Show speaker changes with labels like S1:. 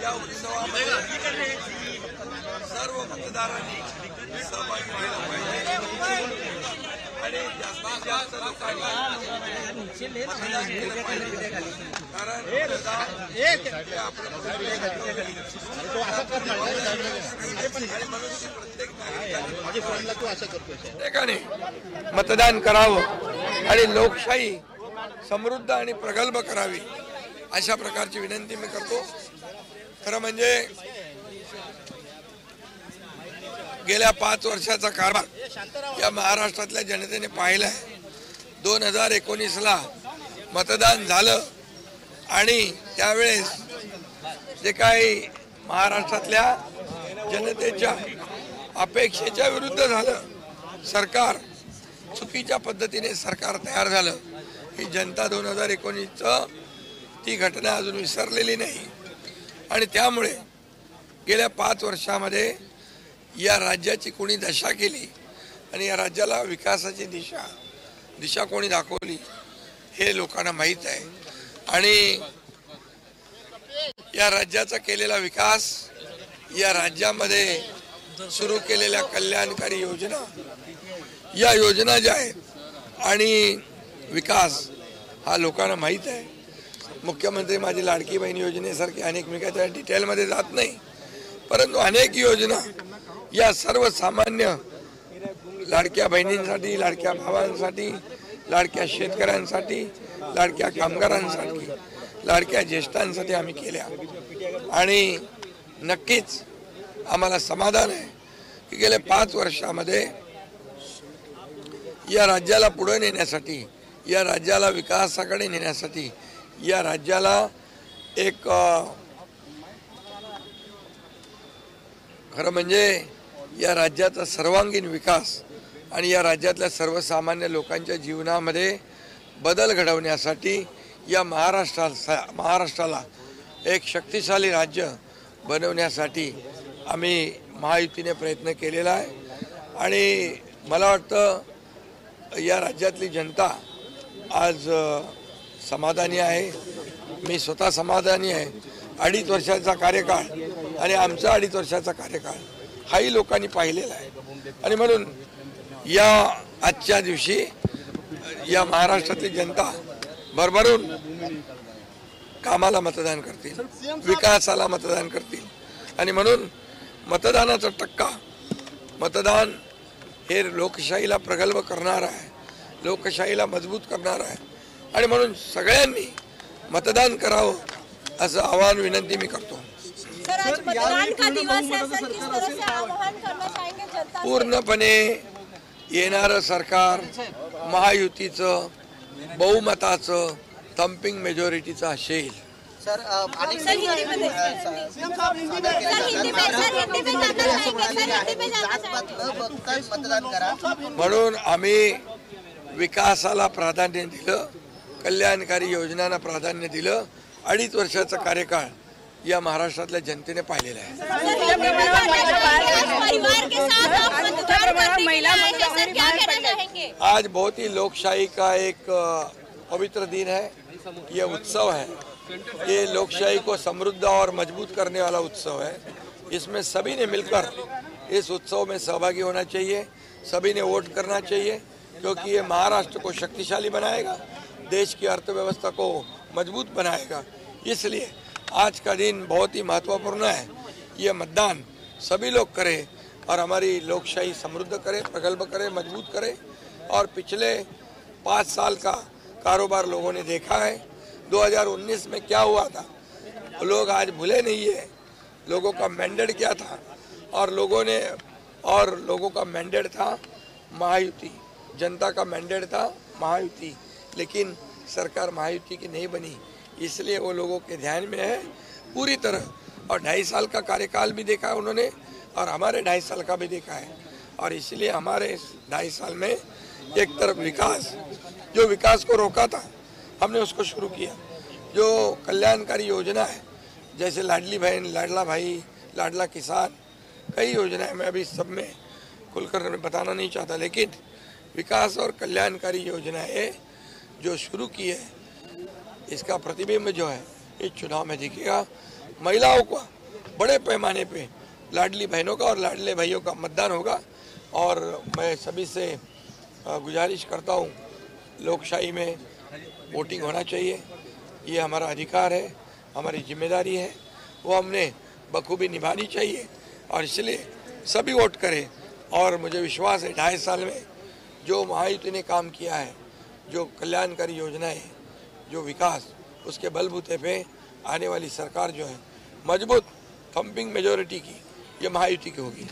S1: या उत्सवामध्ये सर्व मतदारांनी सहभागी व्हायला पाहिजे आणि जास्तीत जास्त लोकांनी मतदान केलं पाहिजे, कारण प्रत्येकाने मतदान करावं आणि लोकशाही समृद्ध आणि प्रगल्भ करावी अशा प्रकारची विनंती मी करतो। खरं म्हणजे गेल्या 5 वर्षाचा कारभार या महाराष्ट्रातल्या जनतेने पाहिलाय। 2019ला मतदान झालं आणि त्यावेळेस जे काही महाराष्ट्रातल्या जनतेच्या अपेक्षेच्या विरुद्ध झालं, सरकार चुकीच्या पद्धतीने सरकार तयार झालं। ही जनता 2019चं ती घटना अजून विसरलेली नाही आणि त्यामुळे गेल्या 5 वर्षामध्ये या राज्याची कोणी दशा केली आणि या राज्याला विकासाची दिशा कोणी दाखवली हे लोकांना माहीत आहे। आणि या राज्याचा केलेला विकास, या राज्यामध्ये सुरू केलेल्या कल्याणकारी योजना, या योजना ज्या आहेत आणि विकास हा लोकांना माहीत आहे। मुख्यमंत्री माझी लाडकी बहीण योजनेसारखी अनेक, मी काय त्या डिटेलमध्ये जात नाही, परंतु अनेक योजना या सर्वसामान्य लाडक्या बहिणींसाठी, लाडक्या भावांसाठी, लाडक्या शेतकऱ्यांसाठी, लाडक्या कामगारांसाठी, लाडक्या ज्येष्ठांसाठी आम्ही केल्या आणि नक्कीच आम्हाला समाधान आहे की गेल्या 5 वर्षामध्ये या राज्याला पुढे नेण्यासाठी, या राज्याला विकासाकडे नेण्यासाठी, या राज्याला एक खरं म्हणजे या राज्याचा सर्वांगीण विकास आणि या राज्यातल्या सर्वसामान्य लोकांच्या जीवनामध्ये बदल घडवण्यासाठी या महाराष्ट्राला एक शक्तिशाली राज्य बनवण्यासाठी आम्ही महायुतीने प्रयत्न केलेला आहे आणि मला वाटतं या राज्यातली जनता आज समाधानी आहे। मी स्वतः समाधानी आहे। 2.5 वर्षाचा कार्यकाळ आणि आमचा 2.5 वर्षाचा कार्यकाळ हाही लोकांनी पाहिलेला आहे आणि म्हणून या आजच्या दिवशी या महाराष्ट्रातली जनता भरभरून कामाला मतदान करतील, विकासाला मतदान करतील आणि म्हणून मतदानाचा टक्का, मतदान हे लोकशाहीला प्रगल्भ करणार आहे, लोकशाहीला मजबूत करणार आहे आणि म्हणून सगळ्यांनी मतदान करावं असं आवाहन, विनंती मी करतो। पूर्णपणे येणारं सरकार महायुतीचं बहुमताचं थंपिंग मेजॉरिटीचं असेल। म्हणून आम्ही विकासाला प्राधान्य दिलं, कल्याणकारी योजनांना प्राधान्य दिलं। 2.5 वर्षाचा कार्यकाळ या महाराष्ट्रातल्या जनतेने पाहिलेला आहे। आज बहुत ही लोकशाही का एक पवित्र दिन है, ये उत्सव है, ये लोकशाही को समृद्ध और मजबूत करने वाला उत्सव है। इसमें सभी ने मिलकर इस उत्सव में सहभागी होना चाहिए, सभी ने वोट करना चाहिए, क्योंकि ये महाराष्ट्र को शक्तिशाली बनाएगा, देश की अर्थव्यवस्था को मजबूत बनाएगा। इसलिए आज का दिन बहुत ही महत्वपूर्ण है। ये मतदान सभी लोग करें और हमारी लोकशाही समृद्ध करे, प्रगल्भ करे, मजबूत करे। और पिछले 5 साल का कारोबार लोगों ने देखा है। 2019 में क्या हुआ था लोग आज भूले नहीं है। लोगों का मैंडेट क्या था और लोगों का मैंडेट था महायुति, जनता का मैंडेट था महायुति, लेकिन सरकार महायुति की नहीं बनी, इसलिए वो लोगों के ध्यान में है पूरी तरह। और 2.5 साल का कार्यकाल भी देखा है उन्होंने और हमारे 2.5 साल का भी देखा है, और इसलिए हमारे 2.5 साल में एक तरफ विकास, जो विकास को रोका था हमने उसको शुरू किया। जो कल्याणकारी योजना है जैसे लाडली बहन, लाडला भाई, लाडला किसान, कई योजनाएं मैं अभी सब में खुलकर बताना नहीं चाहता, लेकिन विकास और कल्याणकारी योजनाएं जो शुरू की है इसका प्रतिबिंब जो है इस चुनाव में दिखेगा। महिलाओं को बड़े पैमाने पे लाडली बहनों का और लाडले भाइयों का मतदान होगा, और मैं सभी से गुजारिश करता हूँ लोकशाही में वोटिंग होना चाहिए, ये हमारा अधिकार है, हमारी जिम्मेदारी है, वो हमने बखूबी निभानी चाहिए, और इसलिए सभी वोट करें। और मुझे विश्वास है 2.5 साल में जो महायुति ने काम किया है, जो कल्याणकारी योजनाएं, जो विकास, उसके बलबूते पे आने वाली सरकार जो है मजबूत थंपिंग मेजॉरिटी की, ये महायुति की होगी।